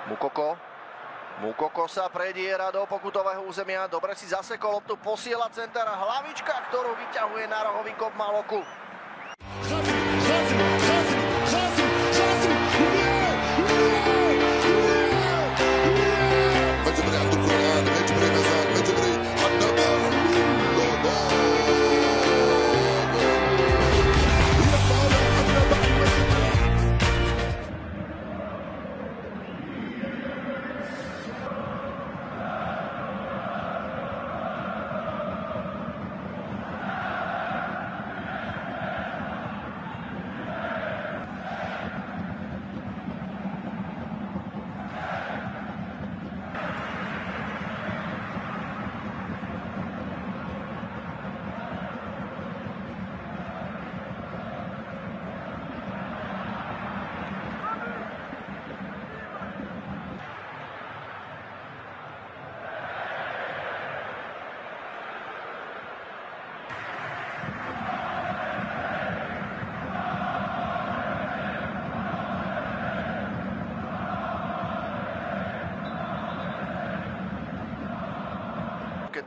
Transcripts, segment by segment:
Mukoko sa prediera do pokutového územia, dobre si zasekol loptu, posiela center, hlavička, ktorú vyťahuje na rohový kop Maloku.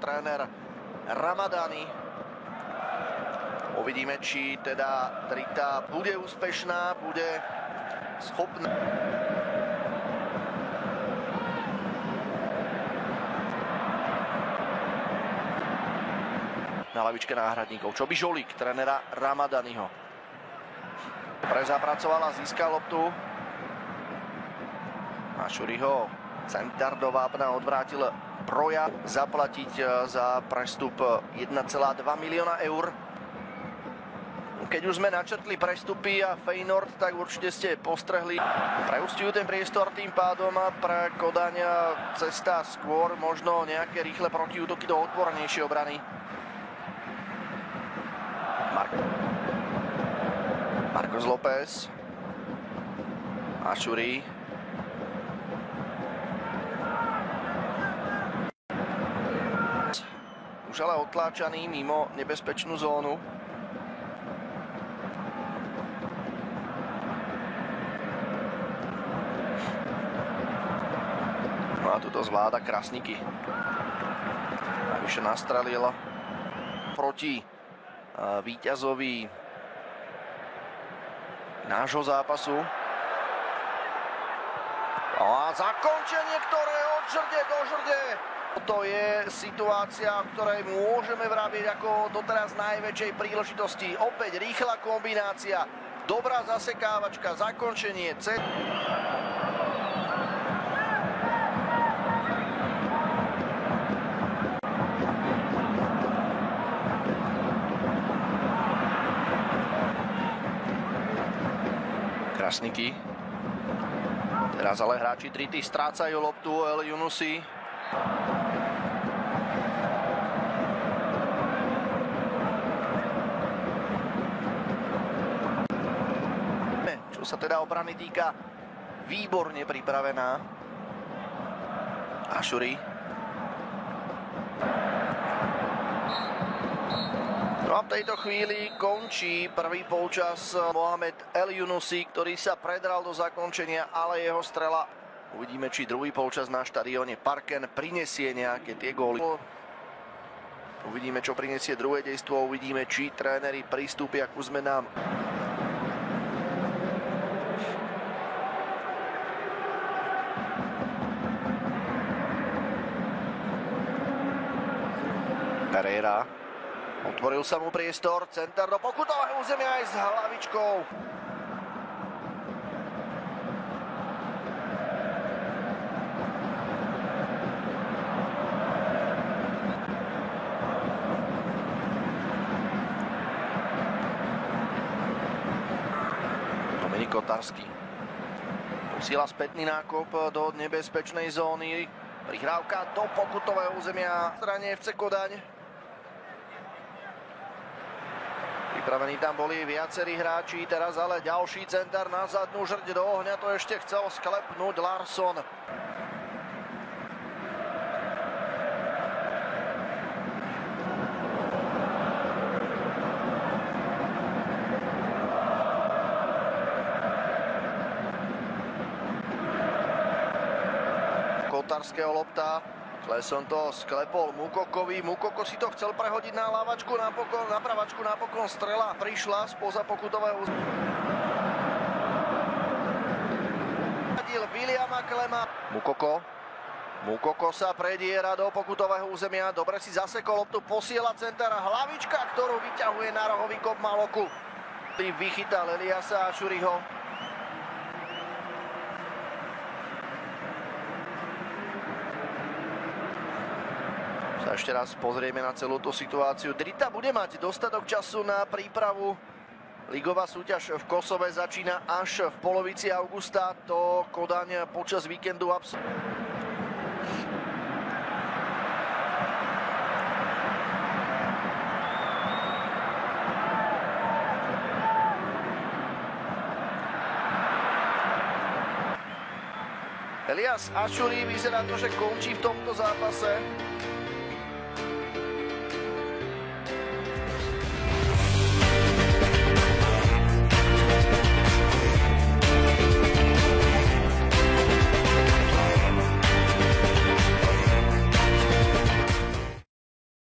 Tréner Ramadani. Uvidíme, či teda Drita bude úspešná, bude schopná. Na lavičke náhradníkov Čobižolík, trénera Ramadaniho. Prezapracovala, získal loptu. A Šuriho centar do vápna odvrátil Broja, zaplatiť za prestup 1,2 milióna eur. Keď už sme načrtli prestupy a Feyenoord, tak určite ste postrehli. Preústiujú ten priestor tým pádom pre Kodaň cesta skôr, možno nejaké rýchle protiútoky do odpornejšej obrany. Marcos López. Ašuri. Už ale odtláčaný mimo nebezpečnú zónu. No a tuto zvláda Krasniky. Navyše nastrelil proti víťazovi nášho zápasu. A zakončenie, ktoré od žrde do žrde. To je situácia, v ktorej môžeme vraviť ako doteraz najväčšej príležitosti. Opäť rýchla kombinácia, dobrá zasekávačka, zakončenie. Krasniky. Teraz ale hráči Drity strácajú loptu, El Yunusi. Čo sa teda obrany týka, výborne pripravená. Ašuri. No a v tejto chvíli končí prvý polčas. Mohamed El Yunusi, ktorý sa predral do zakončenia, ale jeho strela, uvidíme, či druhý polčas na štadióne Parken prinesie nejaké tie góly. Uvidíme, čo prinesie druhé dejstvo, uvidíme, či tréneri pristúpia ku zmenám. Pereira. Otvoril sa mu priestor, center do pokutového územia aj s hlavičkou. Dominik Kotarský. Posiela spätný nákop do nebezpečnej zóny. Prihrávka do pokutového územia v strane FC Kodaň. Pripravení tam boli viacerí hráči, teraz ale ďalší center na zadnú žrť do ohňa, to ešte chcel sklepnúť Larsson. Lotarského lopta. Kleson to sklepol Mukokovi. Mukoko si to chcel prehodiť na lávačku, na pravačku, napokon strela prišla spoza pokutového. Williama Klema. Mukoko sa prediera do pokutového územia. Dobre si zasekol loptu, posiela center. Hlavička, ktorú vyťahuje na rohový kop Maloku. Vychytal Eliasa Ašuriho. Sa ešte raz pozrieme na celú tú situáciu. Drita bude mať dostatok času na prípravu. Ligová súťaž v Kosove začína až v polovici augusta. To Kodaň počas víkendu Elias Ašuri vyzerá to, že končí v tomto zápase.